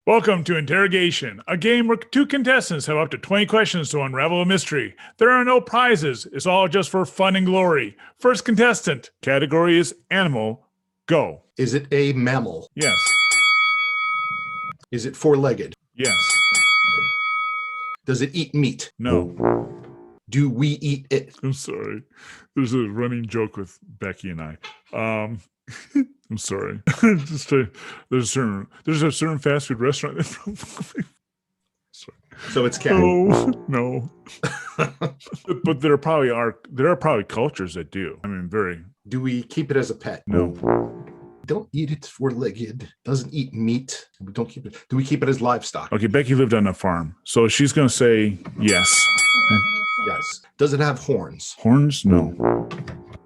Welcome to Interrogation, a game where two contestants have up to 20 questions to unravel a mystery. There are no prizes. It's all just for fun and glory. First contestant, category is animal. Go. Is it a mammal? Yes. Is it four-legged? Yes. Does it eat meat? No. Do we eat it? I'm sorry. There's a running joke with Becky and I. I'm sorry. There's a certain fast food restaurant. Sorry. So it's cat. No. But there are probably cultures that do. I mean, very. Do we keep it as a pet? No. Don't eat it four-legged. Doesn't eat meat. We don't keep it. Do we keep it as livestock? Okay, Becky lived on a farm, so she's gonna say yes. Yes. Does it have horns? Horns? No.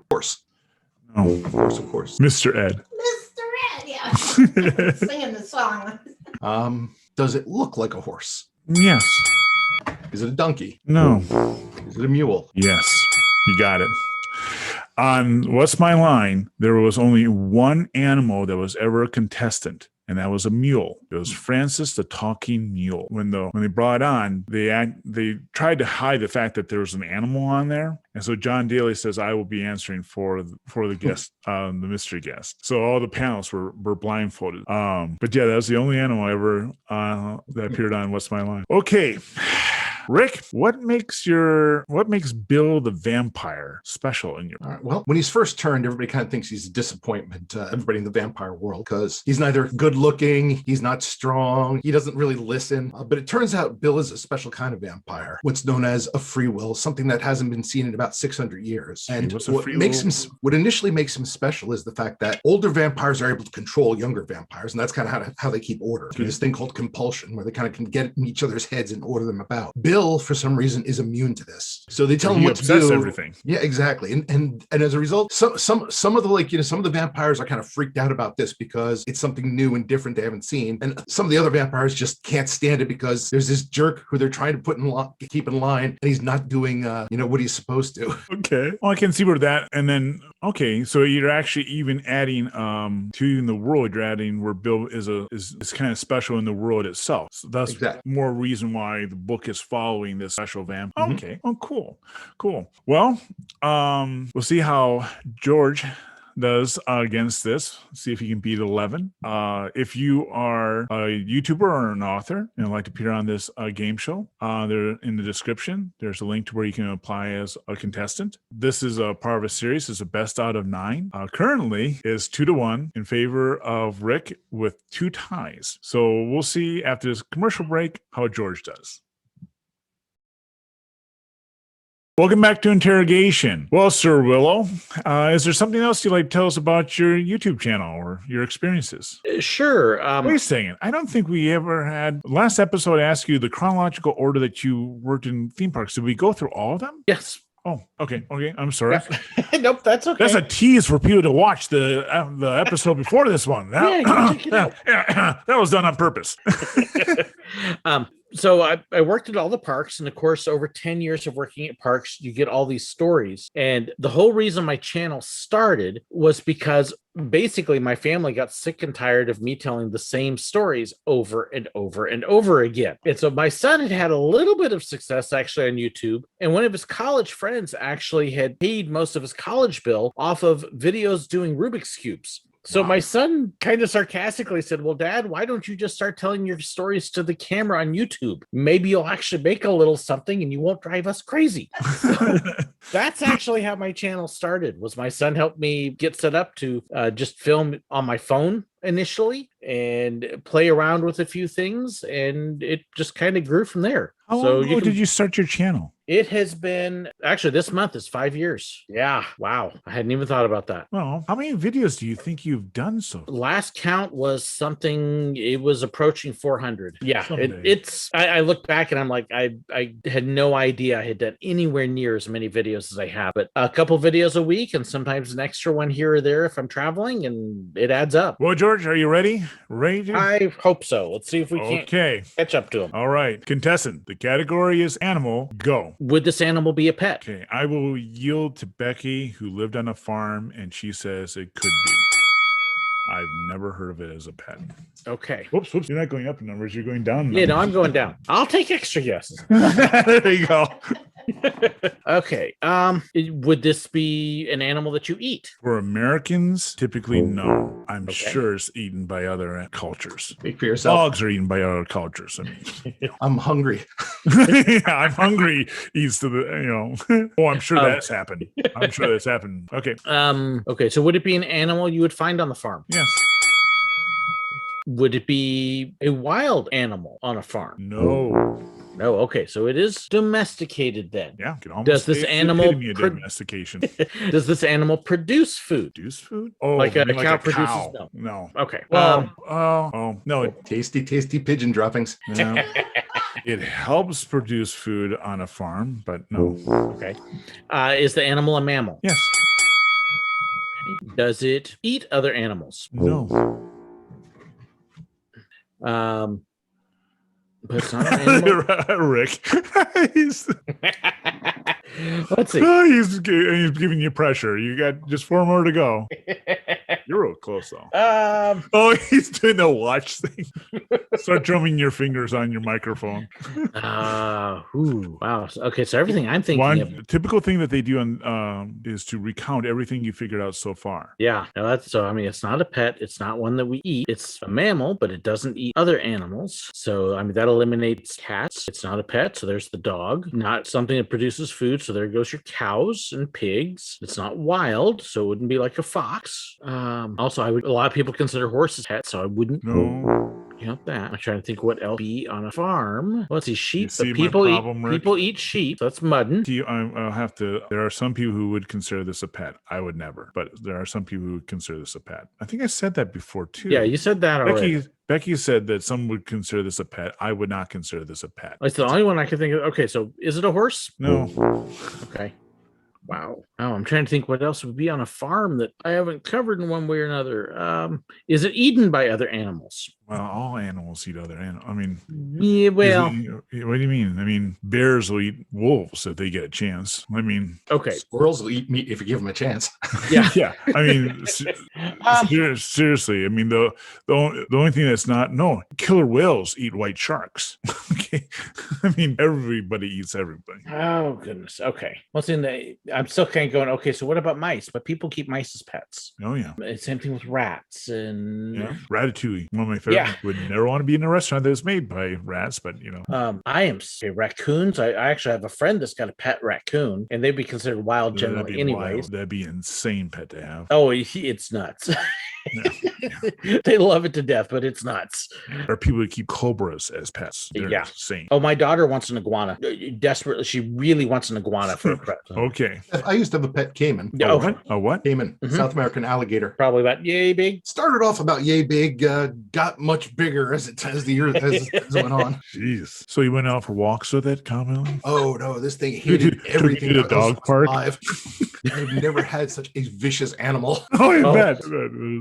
Horse. No. Horse, of course. Mr. Ed. Mr. Ed, yeah. Singing the song. Does it look like a horse? Yes. Is it a donkey? No. Is it a mule? Yes. You got it. On What's My Line, there was only one animal that was ever a contestant, and that was a mule. It was Francis the talking mule. When they brought it on, they tried to hide the fact that there was an animal on there. And so John Daly says, I will be answering for the guest, the mystery guest. So all the panelists were blindfolded. But yeah, that was the only animal ever that appeared on What's My Line. Okay. Rick, what makes Bill the vampire special in your? All right. Well, when he's first turned, everybody kind of thinks he's a disappointment to everybody in the vampire world because he's neither good looking, he's not strong, he doesn't really listen. But it turns out Bill is a special kind of vampire, what's known as a free will, something that hasn't been seen in about 600 years. And what initially makes him special is the fact that older vampires are able to control younger vampires, and that's kind of how they keep order through this thing called compulsion, where they kind of can get in each other's heads and order them about. Bill, for some reason, is immune to this, so they tell him what to do. Everything. Yeah, exactly. And as a result, some of the vampires are kind of freaked out about this because it's something new and different they haven't seen, and some of the other vampires just can't stand it because there's this jerk who they're trying to keep in line, and he's not doing what he's supposed to. Okay. Well, I can see where that, and then okay, so you're actually even adding to the world. You're adding where Bill is kind of special in the world itself. So that's more reason why the book is following this special vampire. Mm-hmm. Okay. Oh, cool. Well, we'll see how George does against this. See if he can beat 11. If you are a YouTuber or an author and would like to appear on this game show, there in the description, there's a link to where you can apply as a contestant. This is a part of a series. It's a best out of 9. Currently is 2-1 in favor of Rick with 2 ties. So we'll see after this commercial break how George does. Welcome back to Interrogation. Well, Sir Willow, is there something else you'd like to tell us about your YouTube channel or your experiences? Sure. Wait a second. I don't think we ever had... Last episode, I asked you the chronological order that you worked in theme parks. Did we go through all of them? Yes. Oh, okay. I'm sorry. Nope, that's okay. That's a tease for people to watch the episode before this one. That was done on purpose. So I worked at all the parks, and of course, over 10 years of working at parks, you get all these stories. And the whole reason my channel started was because basically my family got sick and tired of me telling the same stories over and over and over again. And so my son had a little bit of success actually on YouTube, and one of his college friends actually had paid most of his college bill off of videos doing Rubik's Cubes. So my son kind of sarcastically said, well, Dad, why don't you just start telling your stories to the camera on YouTube? Maybe you'll actually make a little something and you won't drive us crazy. So that's actually how my channel started, was my son helped me get set up to just film on my phone initially and play around with a few things, and it just kind of grew from there. How long ago did you start your channel? It has been, actually this month is 5 years. Yeah. Wow. I hadn't even thought about that. Well, how many videos do you think you've done so far? Last count was something, it was approaching 400. Yeah. I look back and I'm like, I had no idea I had done anywhere near as many videos as I have, but a couple videos a week and sometimes an extra one here or there if I'm traveling, and it adds up. Well, George, are you ready? I hope so. Let's see if we can catch up to him. All right. Contestant, the category is animal. Go. Would this animal be a pet? Okay. I will yield to Becky, who lived on a farm, and she says it could be. I've never heard of it as a pet. Okay. Whoops. You're not going up in numbers. You're going down in Yeah, no, numbers. I'm going down. I'll take extra guesses. There you go. Okay. Would this be an animal that you eat? For Americans, typically no. I'm Okay. sure it's eaten by other cultures. Speak for yourself. Dogs are eaten by other cultures. I mean, I'm hungry. yeah, I'm hungry. Eats to the, Oh, I'm sure that's happened. I'm sure that's happened. Okay. Okay. So would it be an animal you would find on the farm? Yes. Would it be a wild animal on a farm? No. No. Okay. So it is domesticated then. Yeah. Could almost Does this say it's the animal epitome of domestication. Does this animal produce food? Produce food? Oh, Like a you mean cow produces milk. No. Okay. Well, no. Tasty pigeon droppings. Yeah. It helps produce food on a farm, but no. Okay. Is the animal a mammal? Yes. Does it eat other animals? No. But it's not an animal. Rick. he's, Let's see. he's giving you pressure. You got just 4 more to go. You're real close though. Oh, he's doing the watch thing. Start drumming your fingers on your microphone. Wow. Okay, so everything I'm thinking One typical thing that they do is to recount everything you figured out so far. Yeah, it's not a pet. It's not one that we eat. It's a mammal, but it doesn't eat other animals. So, that eliminates cats. It's not a pet. So there's the dog. Not something that produces food. So there goes your cows and pigs. It's not wild. So it wouldn't be like a fox. Also, a lot of people consider horses pets. So I wouldn't. No. Count that. I'm trying to think what else be on a farm. Let's see, sheep. see my People problem, Rick? people eat sheep. That's muddin. I'll have to. There are some people who would consider this a pet. I would never, but there are some people who would consider this a pet. I think I said that before too. Yeah, you said that already. Becky said that some would consider this a pet. I would not consider this a pet. It's the only one I can think of. Okay, so is it a horse? No. Okay. Wow. Oh, I'm trying to think what else would be on a farm that I haven't covered in one way or another. Is it eaten by other animals? Well, all animals eat other animals. I mean, Yeah, well, what do you mean? I mean, bears will eat wolves if they get a chance. I mean, okay. Squirrels will eat meat if you give them a chance. Yeah. yeah. I mean, seriously. I mean, the only thing that's not killer whales eat white sharks. Okay. I mean, everybody eats everybody. Oh goodness. Okay. I'm still kind of going. Okay, so what about mice? But people keep mice as pets. Oh yeah. Same thing with rats and Ratatouille. One of my favorite. Yeah. Would never want to be in a restaurant that was made by rats, but raccoons. I actually have a friend that's got a pet raccoon, and they'd be considered wild generally, anyways. Wild. That'd be an insane pet to have. Oh, it's nuts. Yeah. They love it to death, but it's nuts. Or people who keep cobras as pets. They're insane. Oh, my daughter wants an iguana. Desperately, she really wants an iguana for a pet. Okay. I used to have a pet caiman. Oh, what? A what? Caiman, South American alligator. Probably about yay big. Started off about yay big, got much bigger as the year as it went on. Jeez. So you went out for walks with it commonly? Oh no, this thing hated everything. To the dog park? I've never had such a vicious animal. Oh, I bet.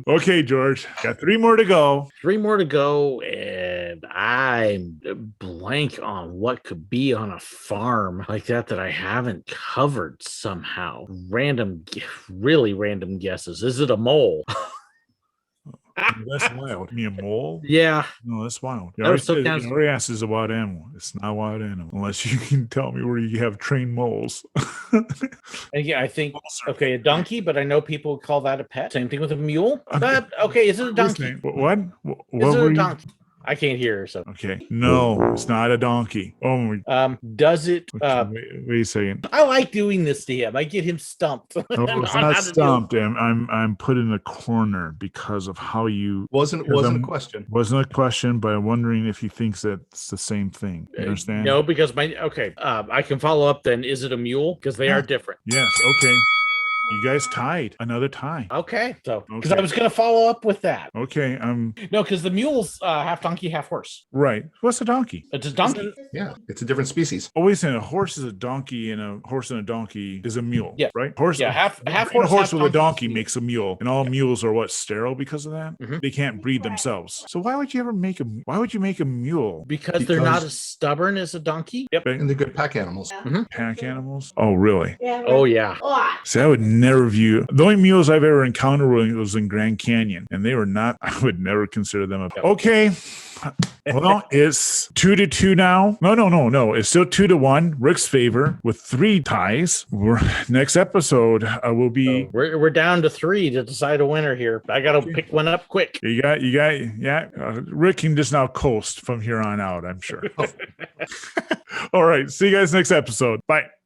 Okay, George. Got 3 more to go. 3 more to go, and I'm blank on what could be on a farm like that I haven't covered somehow. Really random guesses. Is it a mole? That's wild. You mean a mole? Yeah. No, that's wild. You That was already so said, your ass is a wild animal. It's not a wild animal unless you can tell me where you have trained moles. And yeah, I think a donkey, but I know people would call that a pet. Same thing with a mule. But okay, is it a donkey? What? Is it a donkey? I can't hear her. So okay, no, it's not a donkey. Oh my. Does it? Wait a second. I like doing this to him. I get him stumped. No, it's not stumped. I'm put in a corner because of how you wasn't a question. Wasn't a question, but I'm wondering if he thinks that's the same thing. You understand? No, because I can follow up. Then is it a mule? Because they are different. Yes. Okay. You guys tied. Another tie. Okay. So, because I was going to follow up with that. Okay. No, because the mule's half donkey, half horse. Right. What's a donkey? It's a donkey. Yeah, it's a different species. Oh, wait a second. A horse is a donkey, and a horse and a donkey is a mule. Yeah. Right. Horse. Yeah. Half horse. A horse half with a donkey makes a mule, and all mules are sterile because of that. Mm-hmm. They can't breed themselves. So why would you make a mule? Because they're not as stubborn as a donkey. Yep. And they're good pack animals. Pack animals. Oh, really? Yeah. Oh yeah. Oh, See, I would never view. The only mules I've ever encountered was in Grand Canyon, and they were not. I would never consider them. Okay. Well, it's 2-2 now. No. It's still 2-1. Rick's favor with 3 ties. Next episode will be. So we're down to 3 to decide a winner here. I got to pick one up quick. You got. Yeah. Rick can just now coast from here on out, I'm sure. All right. See you guys next episode. Bye.